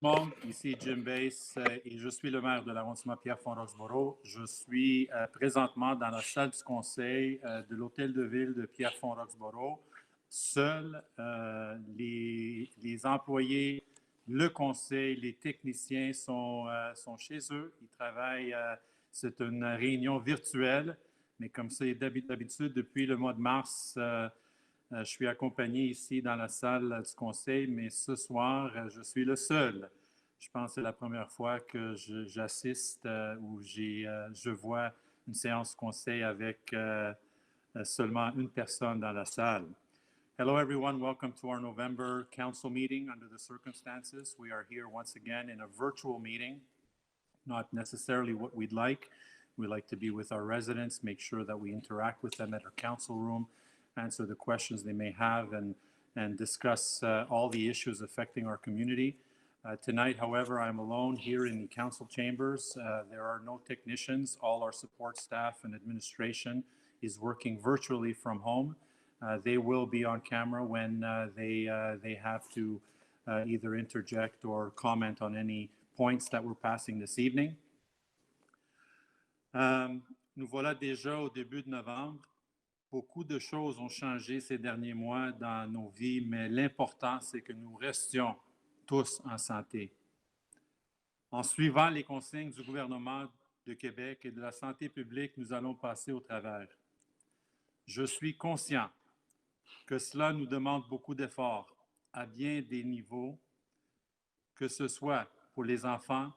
Bon, ici Jim Bass et je suis le maire de l'arrondissement Pierrefonds-Roxboro. Je suis présentement dans la salle du conseil de l'hôtel de ville de Pierrefonds-Roxboro. Seuls les employés, le conseil, les techniciens sont chez eux. Ils travaillent, c'est une réunion virtuelle, mais comme c'est d'habitude depuis le mois de mars, je suis accompagné ici dans la salle du conseil, mais ce soir, je suis le seul. Je pense que c'est la première fois que j'assiste ou je vois une séance conseil avec seulement une personne dans la salle. Hello, everyone. Welcome to our November council meeting. Under the circumstances, we are here once again in a virtual meeting, not necessarily what we'd like. We like to be with our residents, make sure that we interact with them at our council room, answer the questions they may have, and discuss all the issues affecting our community. Tonight, however, I'm alone here in the council chambers. There are no technicians. All our support staff and administration is working virtually from home. They will be on camera when they have to either interject or comment on any points that we're passing this evening. Nous voilà déjà au début de novembre. Beaucoup de choses ont changé ces derniers mois dans nos vies, mais l'important, c'est que nous restions tous en santé. En suivant les consignes du gouvernement de Québec et de la santé publique, nous allons passer au travers. Je suis conscient que cela nous demande beaucoup d'efforts à bien des niveaux, que ce soit pour les enfants,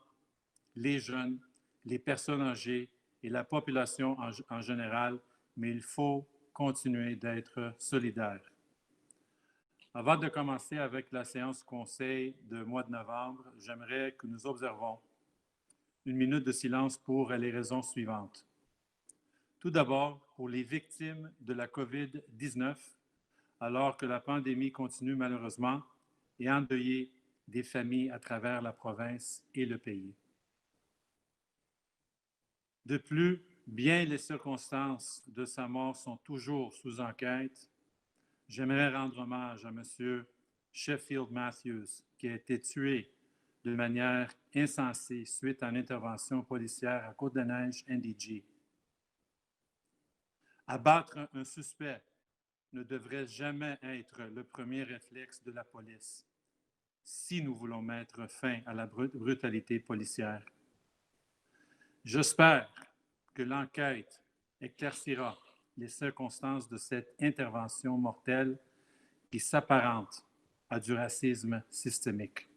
les jeunes, les personnes âgées et la population en général, mais il faut continuer d'être solidaires. Avant de commencer avec la séance conseil de mois de novembre, j'aimerais que nous observons une minute de silence pour les raisons suivantes. Tout d'abord, pour les victimes de la COVID-19, alors que la pandémie continue malheureusement, et endeuiller des familles à travers la province et le pays. De plus, bien les circonstances de sa mort sont toujours sous enquête, j'aimerais rendre hommage à M. Sheffield Matthews, qui a été tué de manière insensée suite à une intervention policière à Côte-des-Neiges, Abattre un suspect ne devrait jamais être le premier réflexe de la police si nous voulons mettre fin à la brutalité policière. J'espère que l'enquête éclaircira les circonstances de cette intervention mortelle qui s'apparente à du racisme systémique.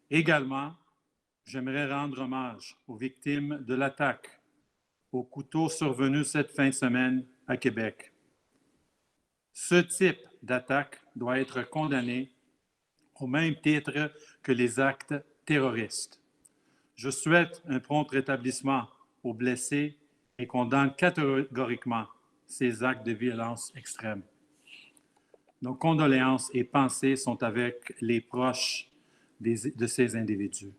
Également, j'aimerais rendre hommage aux victimes de l'attaque au couteau survenu cette fin de semaine à Québec. Ce type d'attaque doit être condamné au même titre que les actes terroristes. Je souhaite un prompt rétablissement aux blessés et condamne catégoriquement ces actes de violence extrême. Nos condoléances et pensées sont avec les proches de ces individus.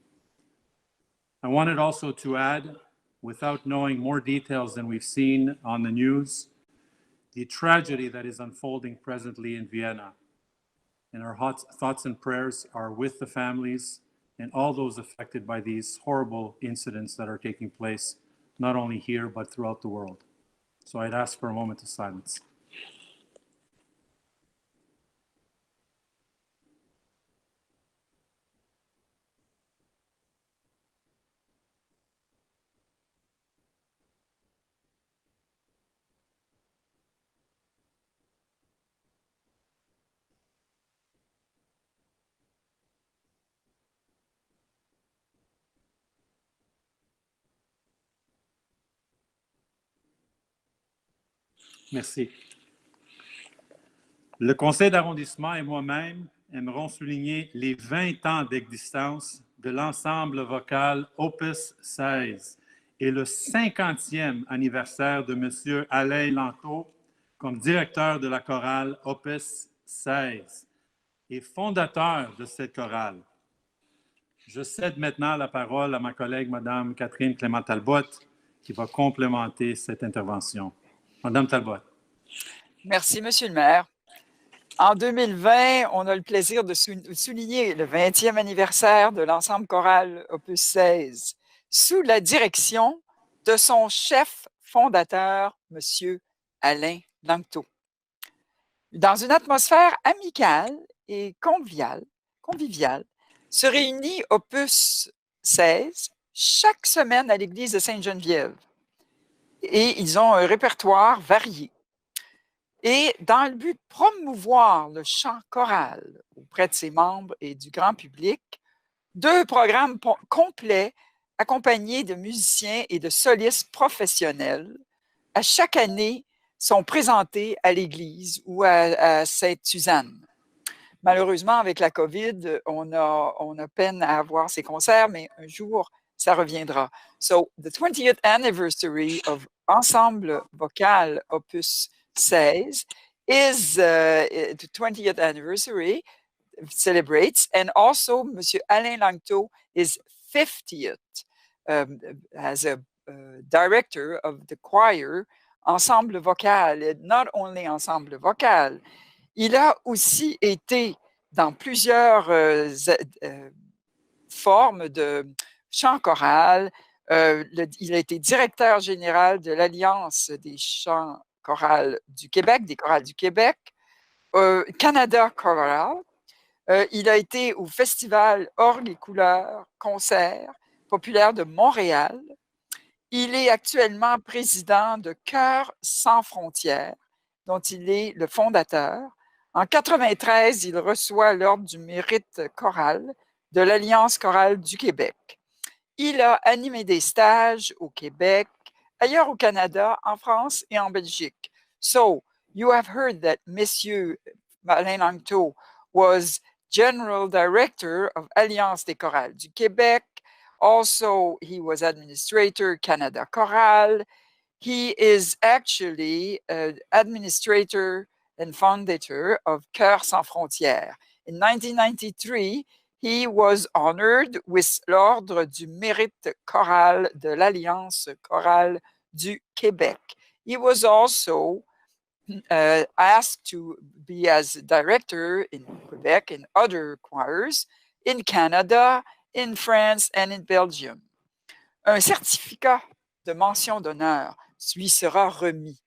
I wanted also to add, without knowing more details than we've seen on the news, the tragedy that is unfolding presently in Vienna. And our thoughts and prayers are with the families and all those affected by these horrible incidents that are taking place, not only here, but throughout the world. So I'd ask for a moment of silence. Merci. Le conseil d'arrondissement et moi-même aimerons souligner les 20 ans d'existence de l'ensemble vocal Opus 16 et le 50e anniversaire de M. Alain Lanto comme directeur de la chorale Opus 16 et fondateur de cette chorale. Je cède maintenant la parole à ma collègue, Mme Catherine Clément-Talbot, qui va complémenter cette intervention. Madame Talbot. Merci, Monsieur le maire. En 2020, on a le plaisir de souligner le 20e anniversaire de l'ensemble choral Opus 16 sous la direction de son chef fondateur, M. Alain Langto. Dans une atmosphère amicale et conviviale, se réunit Opus 16 chaque semaine à l'église de Sainte-Geneviève. Et ils ont un répertoire varié. Et dans le but de promouvoir le chant choral auprès de ses membres et du grand public, 2 programmes complets accompagnés de musiciens et de solistes professionnels à chaque année sont présentés à l'église ou à Sainte-Suzanne. Malheureusement, avec la COVID, on a peine à avoir ces concerts, mais un jour, ça reviendra. So, the 20th anniversary of Ensemble Vocal Opus 16 is the 20th anniversary celebrates, and also Monsieur Alain Langto is 50th as a director of the choir Ensemble Vocal, not only Ensemble Vocal. Il a aussi été dans plusieurs formes de chant choral. Il a été directeur général de l'Alliance des chants chorales du Québec, des chorales du Québec, Canada Choral. Il a été au Festival Orgues et Couleurs, concert populaire de Montréal. Il est actuellement président de Chœurs sans frontières, dont il est le fondateur. En 1993, il reçoit l'Ordre du mérite choral de l'Alliance chorale du Québec. Il a animé des stages au Québec, ailleurs au Canada, en France et en Belgique. So, you have heard that Monsieur Alain Langto was General Director of Alliance des chorales du Québec. Also, he was administrator Canada Choral. He is actually administrator and founder of Chœurs sans frontières. In 1993, he was honored with l'Ordre du mérite choral de l'Alliance chorale du Québec. He was also asked to be as director in Quebec and other choirs in Canada, in France and in Belgium. Un certificat de mention d'honneur lui sera remis.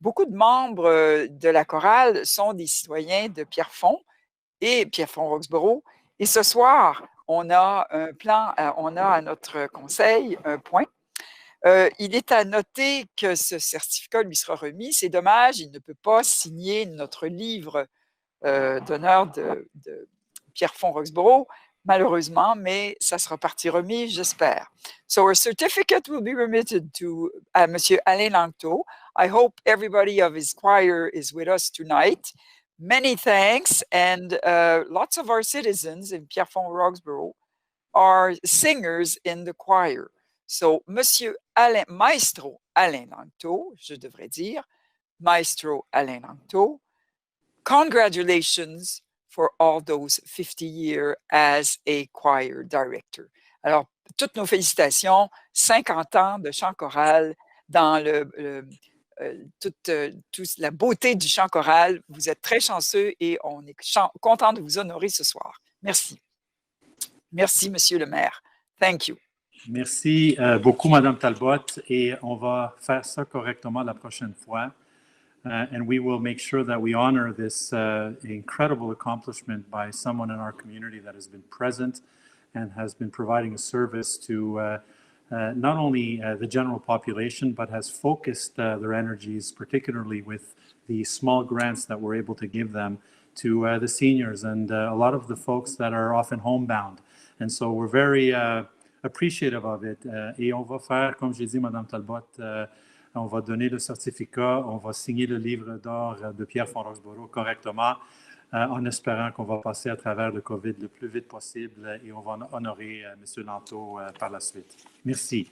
Beaucoup de membres de la chorale sont des citoyens de Pierrefonds et Pierrefonds-Roxboro. Et ce soir, on a un plan, on a à notre conseil un point. Il est à noter que ce certificat lui sera remis. C'est dommage, il ne peut pas signer notre livre d'honneur de Pierrefonds-Roxboro, malheureusement, mais ça sera partie remise, j'espère. So a certificate will be remitted to Monsieur Alain Langto. I hope everybody of his choir is with us tonight. Many thanks, and lots of our citizens in Pierrefonds-Roxboro are singers in the choir. So, Monsieur Maestro Alain Langto, je devrais dire, Maestro Alain Langto, congratulations for all those 50 years as a choir director. Alors, toutes nos félicitations, 50 ans de chant choral dans toute la beauté du chant choral. Vous êtes très chanceux et on est content de vous honorer ce soir. Merci. Merci, Monsieur le maire. Thank you. Merci beaucoup, Madame Talbot, et on va faire ça correctement la prochaine fois. And we will make sure that we honor this incredible accomplishment by someone in our community that has been present and has been providing a service to not only the general population, but has focused their energies, particularly with the small grants that we're able to give them to the seniors and a lot of the folks that are often homebound. And so we're very appreciative of it. Et on va faire, comme j'ai dit, Madame Talbot, on va donner le certificat, on va signer le livre d'or de Pierrefonds-Roxboro correctement, en espérant qu'on va passer à travers le COVID le plus vite possible et on va honorer M. Langto par la suite. Merci.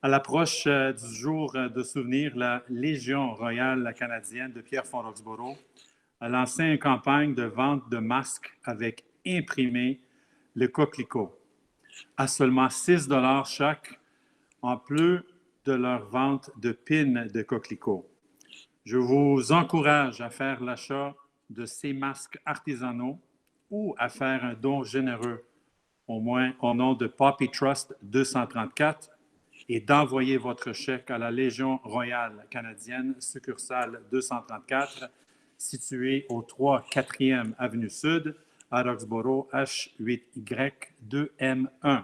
À l'approche du jour de souvenir, la Légion royale canadienne de Pierrefonds-Roxboro a lancé une campagne de vente de masques avec imprimé le coquelicot à seulement 6 $ chaque, en plus de leur vente de pins de coquelicot. Je vous encourage à faire l'achat de ces masques artisanaux ou à faire un don généreux, au moins au nom de Poppy Trust 234, et d'envoyer votre chèque à la Légion royale canadienne, succursale 234, située au 3 4e Avenue Sud, à Roxborough, H8Y2M1.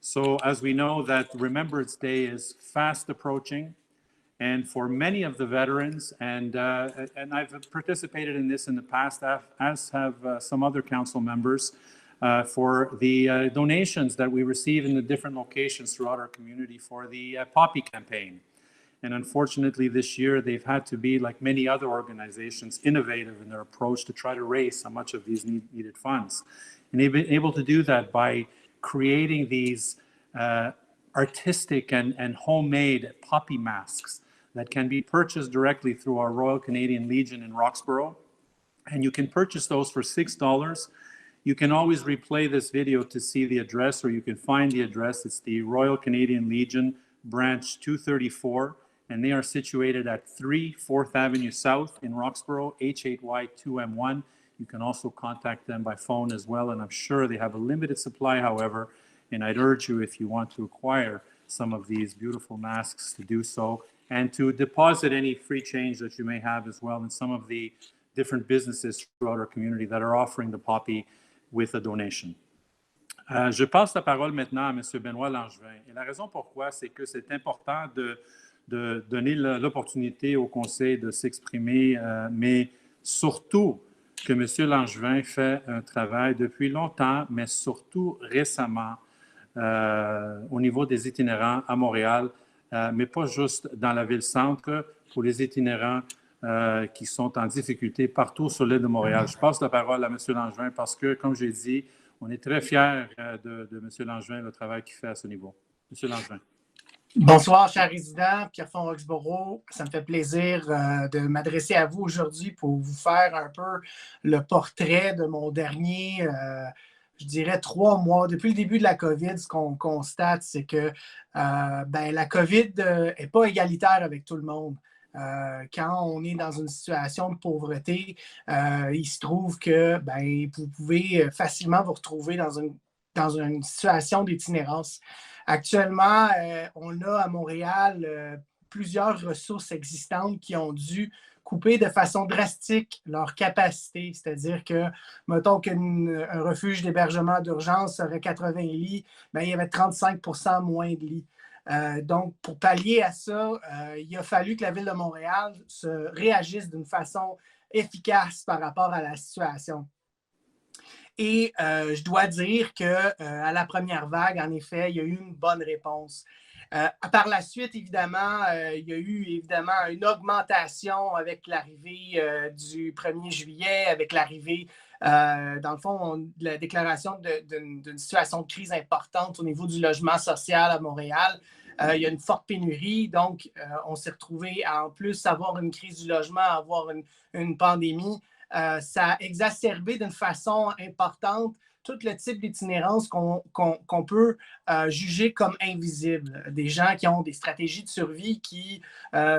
So as we know that Remembrance Day is fast approaching, and for many of the veterans, and I've participated in this in the past, as have some other council members, for the donations that we receive in the different locations throughout our community for the Poppy campaign. And unfortunately, this year, they've had to be, like many other organizations, innovative in their approach to try to raise so much of these needed funds. And they've been able to do that by creating these artistic and homemade poppy masks that can be purchased directly through our Royal Canadian Legion in Roxborough. And you can purchase those for $6. You can always replay this video to see the address, or you can find the address. It's the Royal Canadian Legion, branch 234, and they are situated at 3 4th Avenue South in Roxborough, H8Y2M1. You can also contact them by phone as well, and I'm sure they have a limited supply, however, and I'd urge you, if you want to acquire some of these beautiful masks, to do so, and to deposit any free change that you may have as well in some of the different businesses throughout our community that are offering the Poppy with a donation. Je passe la parole maintenant à M. Benoît Langevin. Et la raison pourquoi, c'est que c'est important de donner l'opportunité au Conseil de s'exprimer, mais surtout que M. Langevin fait un travail depuis longtemps, mais surtout récemment, au niveau des itinérants à Montréal, mais pas juste dans la ville-centre, pour les itinérants qui sont en difficulté partout sur l'île de Montréal. Je passe la parole à M. Langevin parce que, comme j'ai dit, on est très fiers de M. Langevin, le travail qu'il fait à ce niveau. M. Langevin. Bonsoir, chers résidents, Pierrefonds Roxborough. Ça me fait plaisir de m'adresser à vous aujourd'hui pour vous faire un peu le portrait de mon dernier, je dirais, 3 mois. Depuis le début de la COVID, ce qu'on constate, c'est que la COVID n'est pas égalitaire avec tout le monde. Quand on est dans une situation de pauvreté, il se trouve que vous pouvez facilement vous retrouver dans une situation d'itinérance. Actuellement, on a à Montréal plusieurs ressources existantes qui ont dû couper de façon drastique leur capacité. C'est-à-dire que, mettons qu'un refuge d'hébergement d'urgence aurait 80 lits, il y avait 35% moins de lits. Donc, pour pallier à ça, il a fallu que la Ville de Montréal se réagisse d'une façon efficace par rapport à la situation. Et je dois dire qu'à la première vague, en effet, il y a eu une bonne réponse. Par la suite, évidemment, il y a eu une augmentation avec l'arrivée du 1er juillet, avec l'arrivée, dans le fond, de la déclaration d'une situation de crise importante au niveau du logement social à Montréal. Il y a une forte pénurie, donc on s'est retrouvé à en plus avoir une crise du logement, avoir une pandémie. Ça a exacerbé d'une façon importante tout le type d'itinérance qu'on peut juger comme invisible. Des gens qui ont des stratégies de survie qui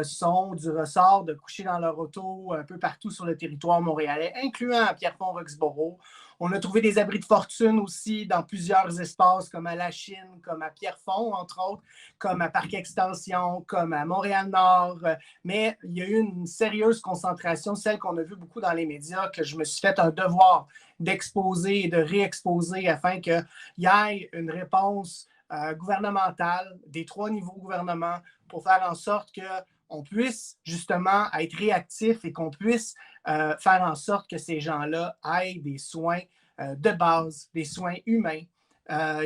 sont du ressort de coucher dans leur auto un peu partout sur le territoire montréalais, incluant à Pierrefonds-Roxborough. On a trouvé des abris de fortune aussi dans plusieurs espaces, comme à La Chine, comme à Pierrefonds, entre autres, comme à Parc Extension, comme à Montréal-Nord. Mais il y a eu une sérieuse concentration, celle qu'on a vue beaucoup dans les médias, que je me suis fait un devoir d'exposer et de réexposer afin qu'il y ait une réponse gouvernementale des 3 niveaux gouvernement pour faire en sorte qu'on puisse justement être réactif et qu'on puisse faire en sorte que ces gens-là aient des soins de base, des soins humains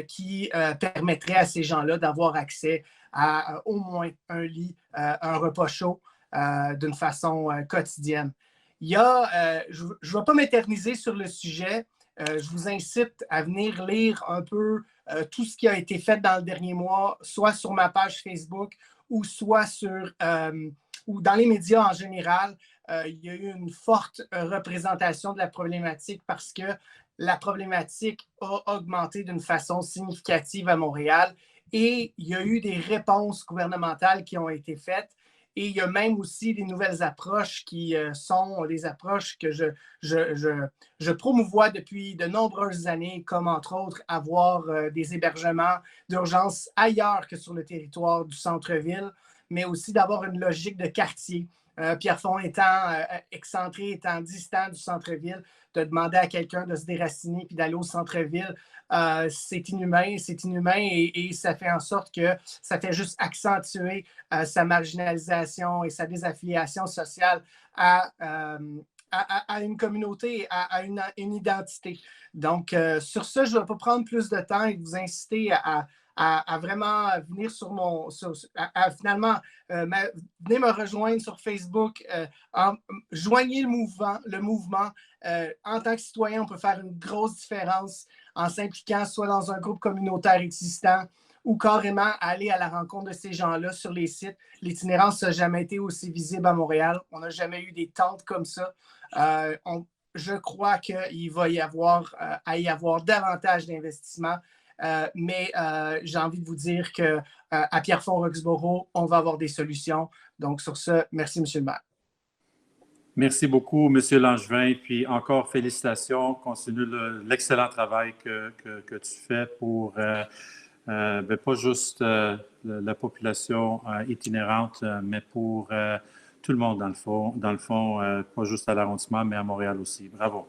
qui permettraient à ces gens-là d'avoir accès à au moins un lit, un repas chaud d'une façon quotidienne. Je ne vais pas m'éterniser sur le sujet. Je vous incite à venir lire un peu tout ce qui a été fait dans le dernier mois, soit sur ma page Facebook ou soit ou dans les médias en général. Il y a eu une forte représentation de la problématique parce que la problématique a augmenté d'une façon significative à Montréal et il y a eu des réponses gouvernementales qui ont été faites. Et il y a même aussi des nouvelles approches qui sont les approches que je promouvois depuis de nombreuses années, comme entre autres avoir des hébergements d'urgence ailleurs que sur le territoire du centre-ville, mais aussi d'avoir une logique de quartier. Pierrefonds étant excentré, étant distant du centre-ville, de demander à quelqu'un de se déraciner puis d'aller au centre-ville, c'est inhumain et ça fait en sorte que ça fait juste accentuer sa marginalisation et sa désaffiliation sociale à une communauté, à une identité. Donc, sur ça, je ne vais pas prendre plus de temps et vous inciter à vraiment venir sur finalement, venez me rejoindre sur Facebook, joignez le mouvement. En tant que citoyen, on peut faire une grosse différence en s'impliquant soit dans un groupe communautaire existant ou carrément aller à la rencontre de ces gens-là sur les sites. L'itinérance n'a jamais été aussi visible à Montréal. On n'a jamais eu des tentes comme ça. Je crois qu'il va y avoir davantage d'investissements. Mais j'ai envie de vous dire qu'à Pierrefonds-Roxboro, on va avoir des solutions. Donc, sur ce, merci, M. le maire. Merci beaucoup, M. Langevin. Puis encore félicitations. Continue l'excellent travail que tu fais pour pas juste la population itinérante, mais pour tout le monde dans le fond, pas juste à l'arrondissement, mais à Montréal aussi. Bravo.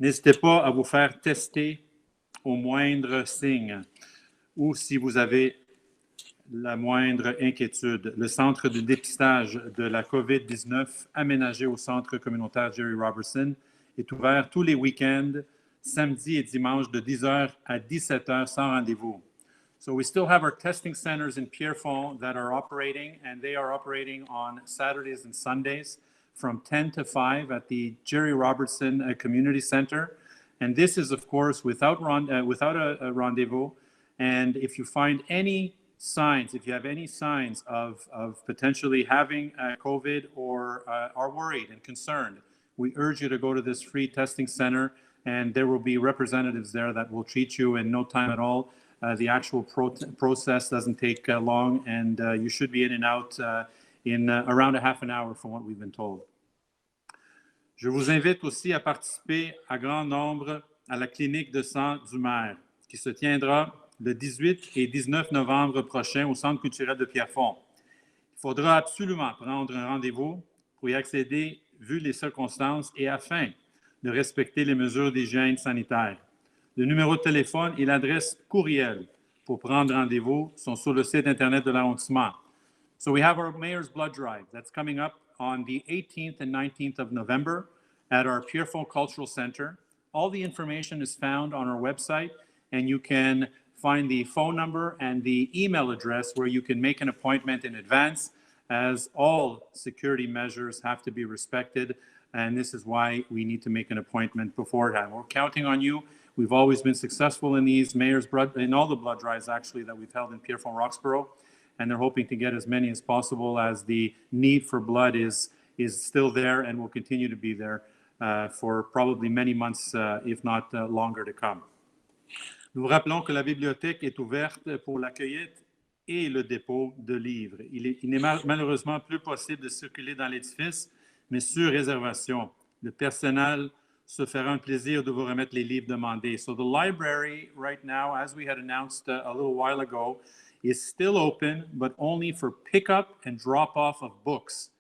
N'hésitez pas à vous faire tester au moindre signe ou si vous avez la moindre inquiétude. Le centre de dépistage de la COVID-19 aménagé au centre communautaire Jerry Robertson est ouvert tous les week-ends, samedi et dimanche de 10h à 17h sans rendez-vous. So we still have our testing centers in Pierrefonds that are operating, and they are operating on Saturdays and Sundays from 10 to 5 at the Jerry Robertson Community Center. And this is, of course, without a rendezvous. And if you find any signs, if you have any signs of potentially having COVID or are worried and concerned, we urge you to go to this free testing center, and there will be representatives there that will treat you in no time at all. The actual process doesn't take long, and you should be in and out in around a half an hour from what we've been told. Je vous invite aussi à participer à grand nombre à la clinique de sang du maire, qui se tiendra le 18 et 19 novembre prochain au Centre culturel de Pierrefonds. Il faudra absolument prendre un rendez-vous pour y accéder, vu les circonstances et afin de respecter les mesures d'hygiène sanitaire. Le numéro de téléphone et l'adresse courriel pour prendre rendez-vous sont sur le site Internet de l'arrondissement. So we have our Mayor's Blood Drive that's coming up on the 18th and 19th of November at our Pierrefonds Cultural Center. All the information is found on our website, and you can find the phone number and the email address where you can make an appointment in advance, as all security measures have to be respected, and this is why we need to make an appointment beforehand. We're counting on you. We've always been successful in these in all the blood drives, actually, that we've held in Pierrefonds-Roxboro, and they're hoping to get as many as possible, as the need for blood is still there and will continue to be there for probably many months, if not longer to come. Nous vous rappelons que la bibliothèque est ouverte pour la cueillette et le dépôt de livres. Il n'est malheureusement plus possible de circuler dans l'édifice, mais sur réservation. Le personnel se fera un plaisir de vous remettre les livres demandés. So the library right now, as we had announced a little while ago, is still open, but only for pickup and drop-off of books.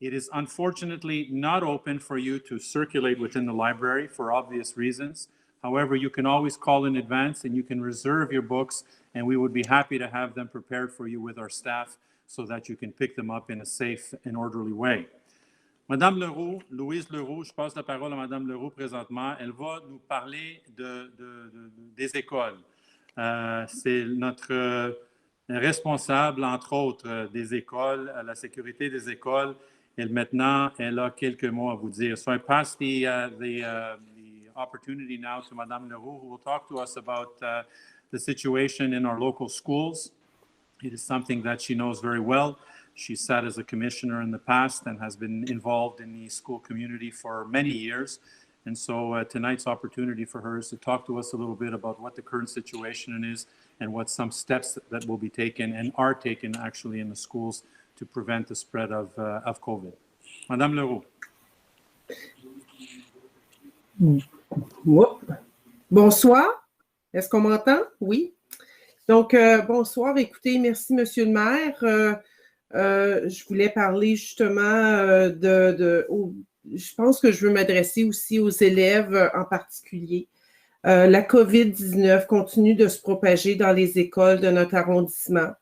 It is unfortunately not open for you to circulate within the library for obvious reasons. However, you can always call in advance and you can reserve your books, and we would be happy to have them prepared for you with our staff so that you can pick them up in a safe and orderly way. Madame Leroux, Louise Leroux, je passe la parole à Madame Leroux présentement. Elle va nous parler des écoles. C'est notre responsable, entre autres, des écoles, la sécurité des écoles. Et maintenant, elle a quelques mots à vous dire. So I pass the opportunity now to Madame Leroux, who will talk to us about the situation in our local schools. It is something that she knows very well. She sat as a commissioner in the past and has been involved in the school community for many years. And so tonight's opportunity for her is to talk to us a little bit about what the current situation is and what some steps that will be taken and are taken actually in the schools to prevent the spread of COVID. Madame Leroux. Bonsoir. Est-ce qu'on m'entend? Oui. Donc, bonsoir. Écoutez, merci, Monsieur le maire. Je voulais parler justement je pense que je veux m'adresser aussi aux élèves en particulier. La COVID-19 continue de se propager dans les écoles de notre arrondissement.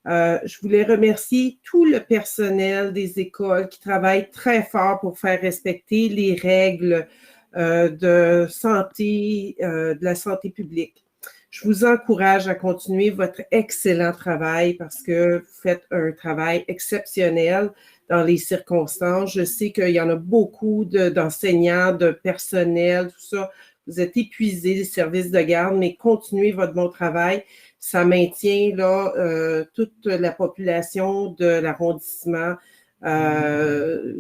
Je voulais remercier tout le personnel des écoles qui travaille très fort pour faire respecter les règles de santé, de la santé publique. Je vous encourage à continuer votre excellent travail parce que vous faites un travail exceptionnel dans les circonstances. Je sais qu'il y en a beaucoup d'enseignants, de personnel, tout ça. Vous êtes épuisés, les services de garde, mais continuez votre bon travail. Ça maintient là, toute la population de l'arrondissement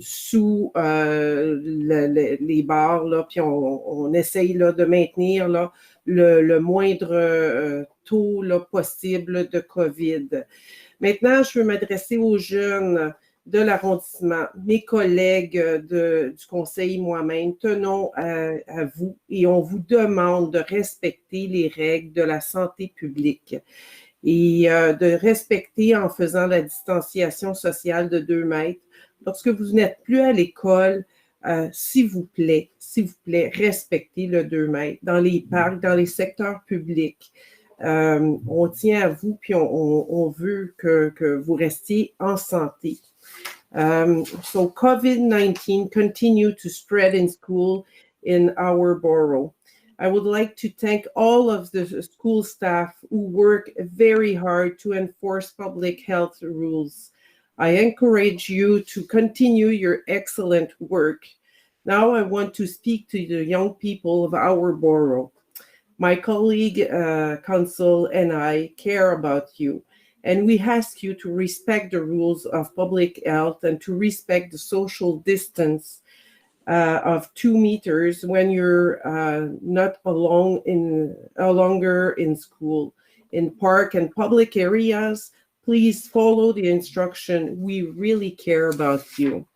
sous les barres, là, puis on essaye là, de maintenir là, le moindre taux là, possible de COVID. Maintenant, je veux m'adresser aux jeunes de l'arrondissement, mes collègues du conseil et moi-même, tenons à vous et on vous demande de respecter les règles de la santé publique et de respecter en faisant la distanciation sociale de 2 mètres. Lorsque vous n'êtes plus à l'école, s'il vous plaît, respectez le 2 mètres. Dans les parcs, dans les secteurs publics, on tient à vous puis on veut que vous restiez en santé. So COVID-19 continue to spread in school in our borough. I would like to thank all of the school staff who work very hard to enforce public health rules. I encourage you to continue your excellent work. Now I want to speak to the young people of our borough. My colleague, council, and I care about you. And we ask you to respect the rules of public health and to respect the social distance of 2 meters when you're not longer in school. In park and public areas, please follow the instruction. We really care about you.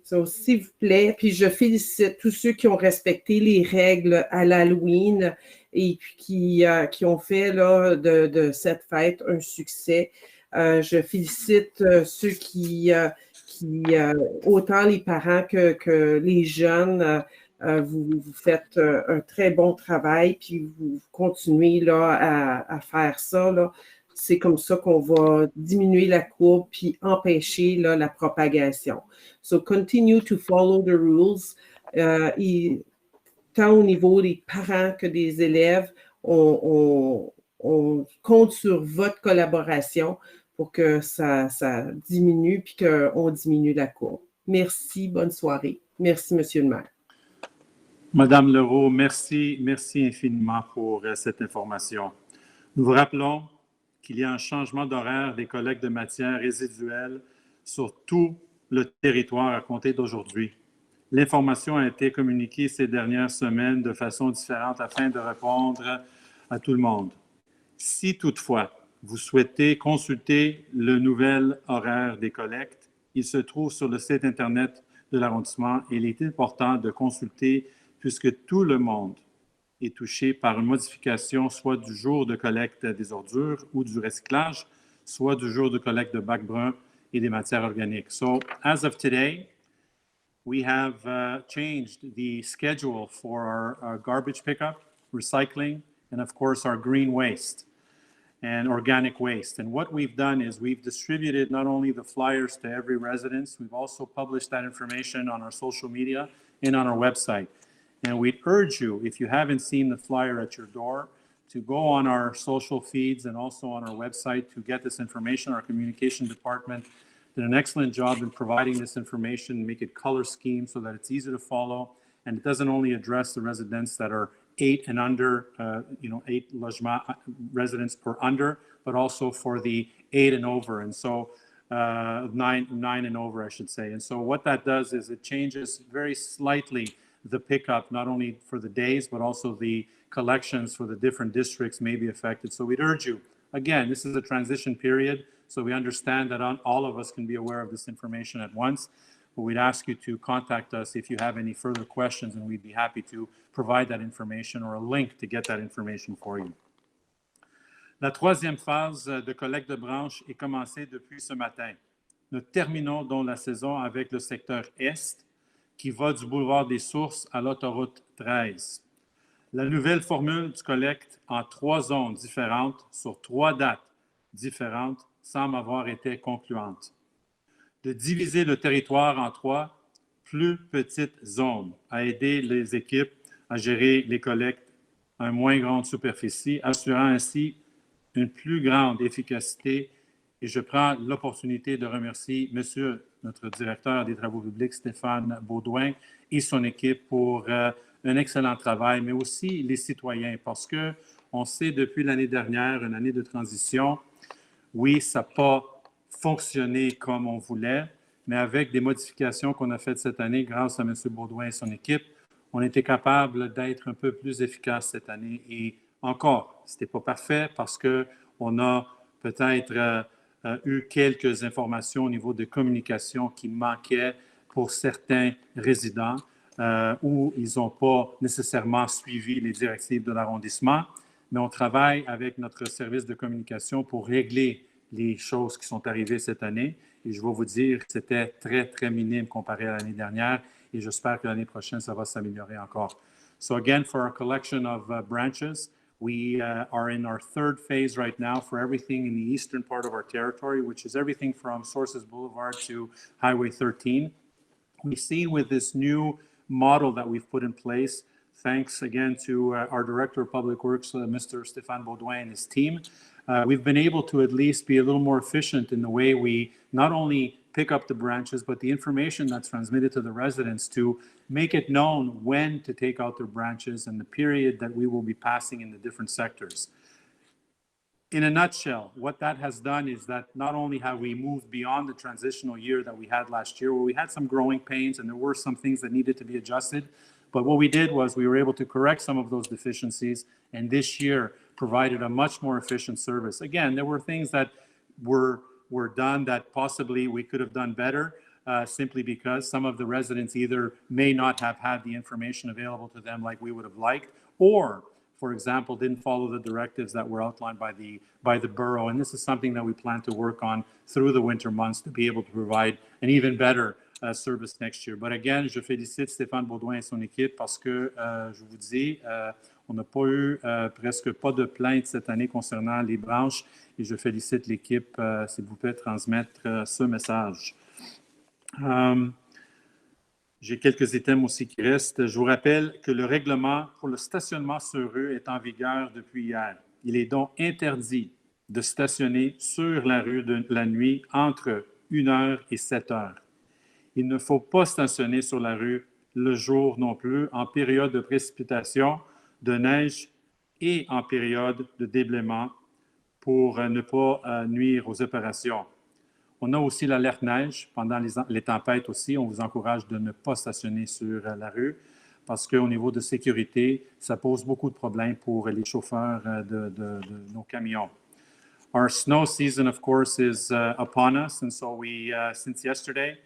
So, s'il vous plaît, puis je félicite tous ceux qui ont respecté les règles à l'Halloween et qui ont fait là, de cette fête un succès. Je félicite ceux qui autant les parents que les jeunes, vous faites un très bon travail, puis vous continuez là, à faire ça. Là. C'est comme ça qu'on va diminuer la courbe puis empêcher là, la propagation. So continue to follow the rules. Tant au niveau des parents que des élèves, on compte sur votre collaboration pour que ça diminue puis qu'on diminue la courbe. Merci, bonne soirée. Merci, Monsieur le maire. Madame Leroux, merci infiniment pour cette information. Nous vous rappelons qu'il y a un changement d'horaire des collectes de matières résiduelles sur tout le territoire à compter d'aujourd'hui. L'information a été communiquée ces dernières semaines de façon différente afin de répondre à tout le monde. Si toutefois vous souhaitez consulter le nouvel horaire des collectes, il se trouve sur le site Internet de l'arrondissement et il est important de consulter puisque tout le monde est touché par une modification soit du jour de collecte des ordures ou du recyclage, soit du jour de collecte de bacs bruns et des matières organiques. So, as of today, we have changed the schedule for our garbage pickup, recycling, and of course our green waste and organic waste. And what we've done is we've distributed not only the flyers to every residence, we've also published that information on our social media and on our website. And we'd urge you, if you haven't seen the flyer at your door, to go on our social feeds and also on our website to get this information. Our communication department did an excellent job in providing this information, make it color scheme so that it's easy to follow. And it doesn't only address the residents that are 8 and under, 8 logement residents or under, but also for the 8 and over. And so 9 and over, I should say. And so what that does is it changes very slightly the pickup, not only for the days, but also the collections for the different districts may be affected. So we'd urge you, Again, this is a transition period, so we understand that all of us can be aware of this information at once. But we'd ask you to contact us if you have any further questions, and we'd be happy to provide that information or a link to get that information for you. La troisième phase de collecte de branches est commencée depuis ce matin. Nous terminons donc la saison avec le secteur Est, qui va du boulevard des Sources à l'autoroute 13. La nouvelle formule du collecte en 3 zones différentes sur 3 dates différentes semble avoir été concluante. De diviser le territoire en 3 plus petites zones a aidé les équipes à gérer les collectes à une moins grande superficie, assurant ainsi une plus grande efficacité. Et je prends l'opportunité de remercier Monsieur, notre directeur des travaux publics, Stéphane Baudouin, et son équipe pour un excellent travail, mais aussi les citoyens, parce qu'on sait depuis l'année dernière, une année de transition, oui, ça n'a pas fonctionné comme on voulait, mais avec des modifications qu'on a faites cette année grâce à M. Baudouin et son équipe, on était capable d'être un peu plus efficace cette année. Et encore, ce n'était pas parfait parce qu'on a peut-être eu quelques informations au niveau de communication qui manquaient pour certains résidents où ils n'ont pas nécessairement suivi les directives de l'arrondissement, mais on travaille avec notre service de communication pour régler les choses qui sont arrivées cette année. Et je vais vous dire que c'était très, très minime comparé à l'année dernière et j'espère que l'année prochaine, ça va s'améliorer encore. So again, for our collection of branches, we are in our 3rd phase right now for everything in the eastern part of our territory, which is everything from Sources Boulevard to Highway 13. We see with this new model that we've put in place, thanks again to our Director of Public Works, Mr. Stéphane Baudouin and his team, we've been able to at least be a little more efficient in the way we not only pick up the branches, but the information that's transmitted to the residents to make it known when to take out their branches and the period that we will be passing in the different sectors. In a nutshell, what that has done is that not only have we moved beyond the transitional year that we had last year, where we had some growing pains and there were some things that needed to be adjusted, but what we did was we were able to correct some of those deficiencies, and this year provided a much more efficient service. Again, there were things that were done that possibly we could have done better, simply because some of the residents either may not have had the information available to them like we would have liked, or, for example, didn't follow the directives that were outlined by the borough. And this is something that we plan to work on through the winter months to be able to provide an even better service next year. But again, je félicite Stéphane Baudouin et son équipe parce que, je vous dis, on n'a pas eu presque pas de plaintes cette année concernant les branches et je félicite l'équipe, s'il vous plaît, transmettre ce message. J'ai quelques items aussi qui restent. Je vous rappelle que le règlement pour le stationnement sur rue est en vigueur depuis hier. Il est donc interdit de stationner sur la rue de la nuit entre 1h et 7h. Il ne faut pas stationner sur la rue le jour non plus, en période de précipitation, de neige et en période de déblaiement pour ne pas nuire aux opérations. On a aussi l'alerte neige pendant les tempêtes aussi. On vous encourage de ne pas stationner sur la rue parce qu'au niveau de sécurité, ça pose beaucoup de problèmes pour les chauffeurs de nos camions. Our snow season, of course, is upon us, and so we, since yesterday,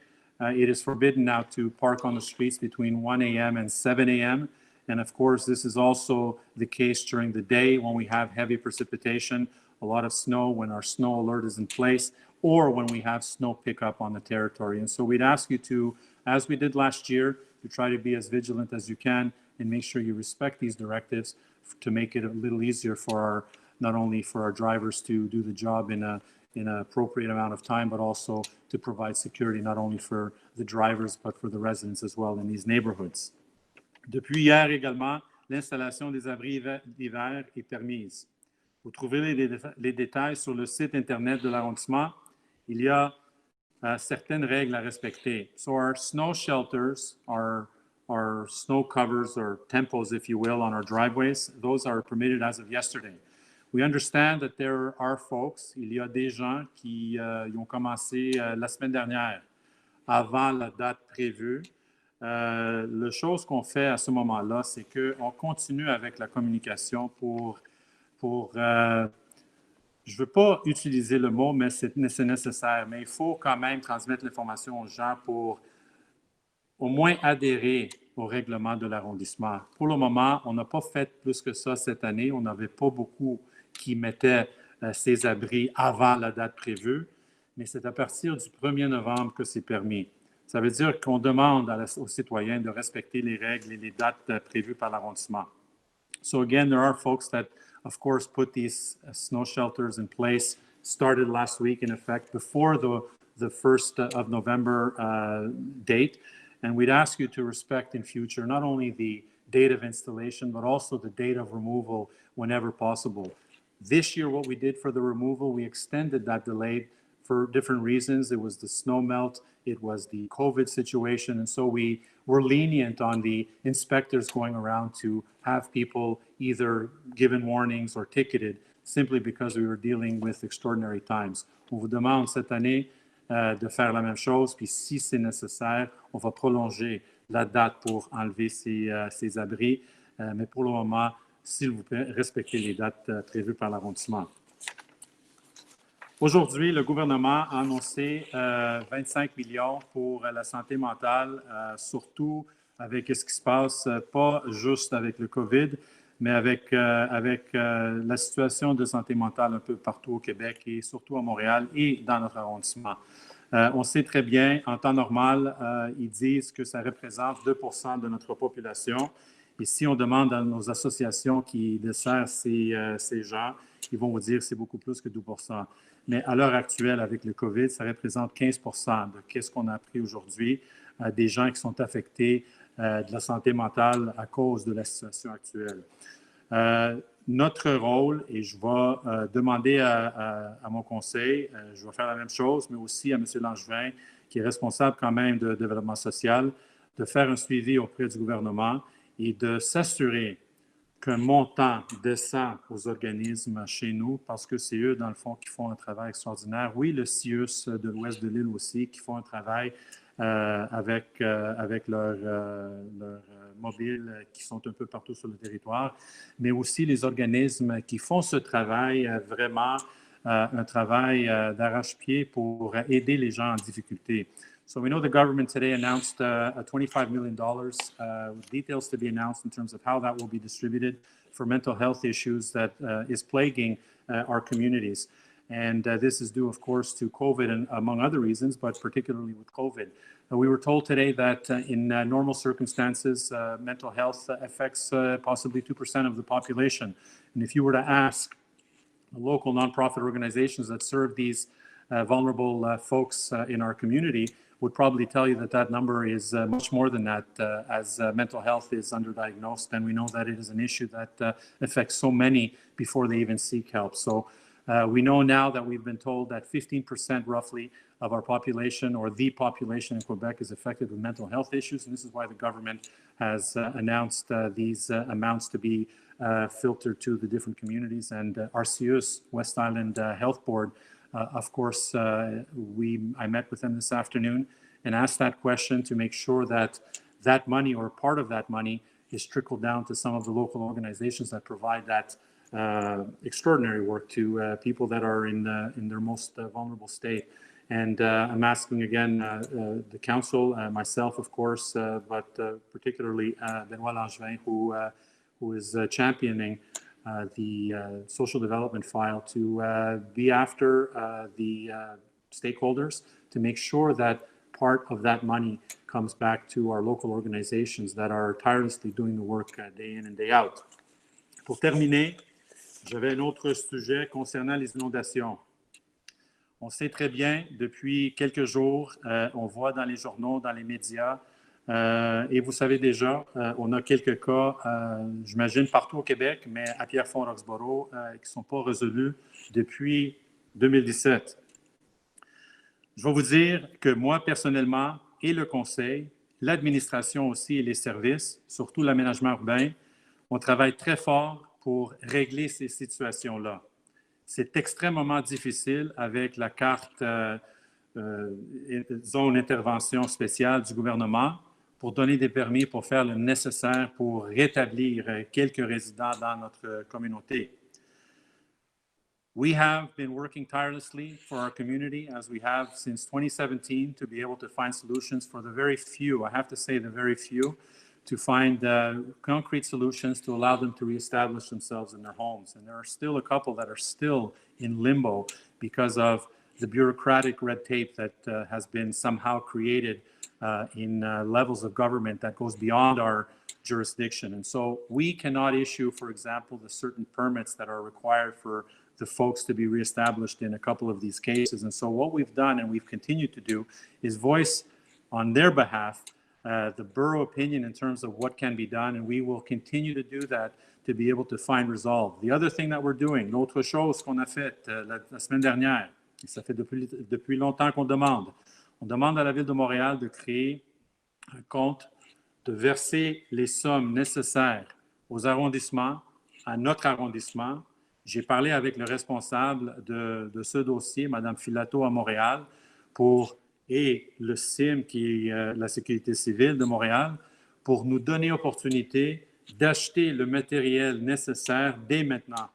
it is forbidden now to park on the streets between 1 a.m. and 7 a.m. And of course, this is also the case during the day when we have heavy precipitation, a lot of snow, when our snow alert is in place, or when we have snow pickup on the territory. And so we'd ask you to, as we did last year, to try to be as vigilant as you can and make sure you respect these directives to make it a little easier for not only for our drivers to do the job in an appropriate amount of time, but also to provide security not only for the drivers, but for the residents as well in these neighborhoods. Depuis hier également, l'installation des abris d'hiver est permise. Vous trouverez les détails sur le site Internet de l'arrondissement. Il y a certaines règles à respecter. So our snow shelters, our snow covers or tempos, if you will, on our driveways, those are permitted as of yesterday. We understand that there are folks, il y a des gens qui y ont commencé la semaine dernière, avant la date prévue. La chose qu'on fait à ce moment-là, c'est qu'on continue avec la communication pour je ne veux pas utiliser le mot, mais c'est nécessaire, mais il faut quand même transmettre l'information aux gens pour au moins adhérer au règlement de l'arrondissement. Pour le moment, on n'a pas fait plus que ça cette année. On n'avait pas beaucoup qui mettaient ces abris avant la date prévue, mais c'est à partir du 1er novembre que c'est permis. Ça veut dire qu'on demande aux citoyens de respecter les règles et les dates prévues par l'arrondissement. So again, there are folks that, of course, put these snow shelters in place, started last week in effect before the 1st of November date. And we'd ask you to respect in future not only the date of installation, but also the date of removal whenever possible. This year, what we did for the removal, we extended that delay for different reasons. It was the snow melt, it was the COVID situation, and so we were lenient on the inspectors going around to have people either given warnings or ticketed simply because we were dealing with extraordinary times. On vous demande cette année de faire la même chose, puis si c'est nécessaire, on va prolonger la date pour enlever ces abris, mais pour le moment, s'il vous plaît, respectez les dates prévues par l'arrondissement. Aujourd'hui, le gouvernement a annoncé 25 millions pour la santé mentale, surtout avec ce qui se passe, pas juste avec le COVID, mais avec la situation de santé mentale un peu partout au Québec et surtout à Montréal et dans notre arrondissement. On sait très bien, en temps normal, ils disent que ça représente 2 % de notre population. Et si on demande à nos associations qui desservent ces gens, ils vont vous dire que c'est beaucoup plus que 2 %. Mais à l'heure actuelle, avec le COVID, ça représente 15 % de ce qu'on a appris aujourd'hui, des gens qui sont affectés de la santé mentale à cause de la situation actuelle. Notre rôle, et je vais demander à mon conseil, je vais faire la même chose, mais aussi à M. Langevin, qui est responsable quand même de développement social, de faire un suivi auprès du gouvernement et de s'assurer qu'un montant descend aux organismes chez nous, parce que c'est eux, dans le fond, qui font un travail extraordinaire. Oui, le CIUS de l'ouest de l'île aussi, qui font un travail avec leurs mobiles qui sont un peu partout sur le territoire, mais aussi les organismes qui font ce travail vraiment, un travail d'arrache-pied pour aider les gens en difficulté. So we know the government today announced a $25 million, with details to be announced in terms of how that will be distributed for mental health issues that is plaguing our communities. And this is due, of course, to COVID and among other reasons, but particularly with COVID. We were told today that in normal circumstances, mental health affects possibly 2% of the population. And if you were to ask local nonprofit organizations that serve these vulnerable folks in our community, would probably tell you that that number is much more than that as mental health is underdiagnosed. And we know that it is an issue that affects so many before they even seek help. So we know now that we've been told that 15% roughly of our population or the population in Quebec is affected with mental health issues. And this is why the government has announced these amounts to be filtered to the different communities. And RCUS, West Island Health Board, of course, I met with them this afternoon and asked that question to make sure that that money or part of that money is trickled down to some of the local organizations that provide that extraordinary work to people that are in their most vulnerable state. And I'm asking again the council, myself, of course, but particularly Benoit Langevin, who is championing the social development file to be after the stakeholders to make sure that part of that money comes back to our local organizations that are tirelessly doing the work day in and day out. Pour terminer, j'avais un autre sujet concernant les inondations. On sait très bien, depuis quelques jours, on voit dans les journaux, dans les médias, et vous savez déjà, on a quelques cas, j'imagine, partout au Québec, mais à Pierrefonds-Roxboro, qui ne sont pas résolus depuis 2017. Je vais vous dire que moi, personnellement, et le Conseil, l'administration aussi et les services, surtout l'aménagement urbain, on travaille très fort pour régler ces situations-là. C'est extrêmement difficile avec la carte zone intervention spéciale du gouvernement pour donner des permis pour faire le nécessaire pour rétablir quelques résidents dans notre communauté. We have been working tirelessly for our community, as we have since 2017, to be able to find solutions for the very few, I have to say the very few, to find concrete solutions to allow them to reestablish themselves in their homes. And there are still a couple that are still in limbo because of the bureaucratic red tape that has been somehow created in levels of government that goes beyond our jurisdiction. And so we cannot issue, for example, the certain permits that are required for the folks to be reestablished in a couple of these cases. And so what we've done, and we've continued to do, is voice on their behalf the borough opinion in terms of what can be done, and we will continue to do that to be able to find resolve. The other thing that we're doing, l'autre chose qu'on a faite la semaine dernière, et ça fait depuis longtemps qu'on demande, on demande à la Ville de Montréal de créer un compte, de verser les sommes nécessaires aux arrondissements, à notre arrondissement. J'ai parlé avec le responsable de ce dossier, Mme Filato à Montréal, et le CIM, qui est la Sécurité civile de Montréal, pour nous donner opportunité d'acheter le matériel nécessaire dès maintenant,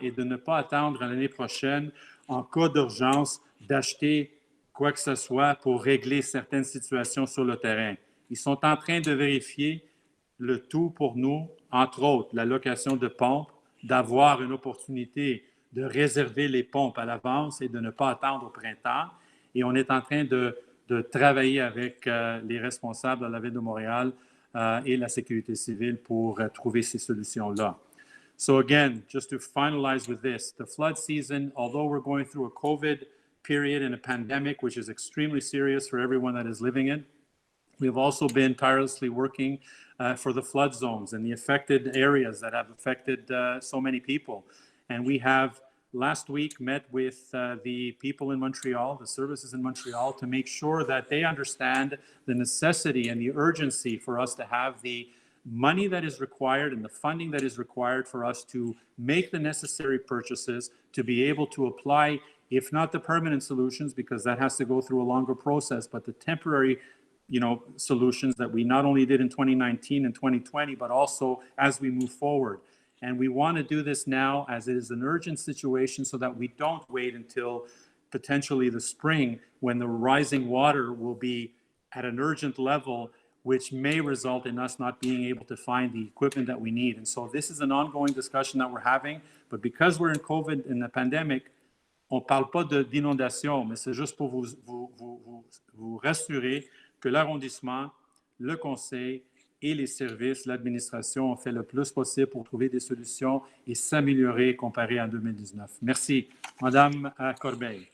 et de ne pas attendre à l'année prochaine, en cas d'urgence, d'acheter quoi que ce soit pour régler certaines situations sur le terrain. Ils sont en train de vérifier le tout pour nous, entre autres, la location de pompes, d'avoir une opportunité de réserver les pompes à l'avance et de ne pas attendre au printemps. Et on est en train de travailler avec les responsables de la Ville de Montréal et la sécurité civile pour trouver ces solutions-là. So again, just to finalize with this, the flood season, although we're going through a COVID period and a pandemic, which is extremely serious for everyone that is living in, we've also been tirelessly working for the flood zones and the affected areas that have affected so many people. And we have last week met with the people in Montreal, the services in Montreal, to make sure that they understand the necessity and the urgency for us to have the money that is required and the funding that is required for us to make the necessary purchases to be able to apply, if not the permanent solutions, because that has to go through a longer process, but the temporary solutions that we not only did in 2019 and 2020, but also as we move forward. And we want to do this now as it is an urgent situation so that we don't wait until potentially the spring when the rising water will be at an urgent level, which may result in us not being able to find the equipment that we need. And so this is an ongoing discussion that we're having, but because we're in COVID, in the pandemic, on ne parle pas d'inondation, mais c'est juste pour vous rassurer que l'arrondissement, le conseil et les services, l'administration ont fait le plus possible pour trouver des solutions et s'améliorer comparé à 2019. Merci. Madame Corbeil.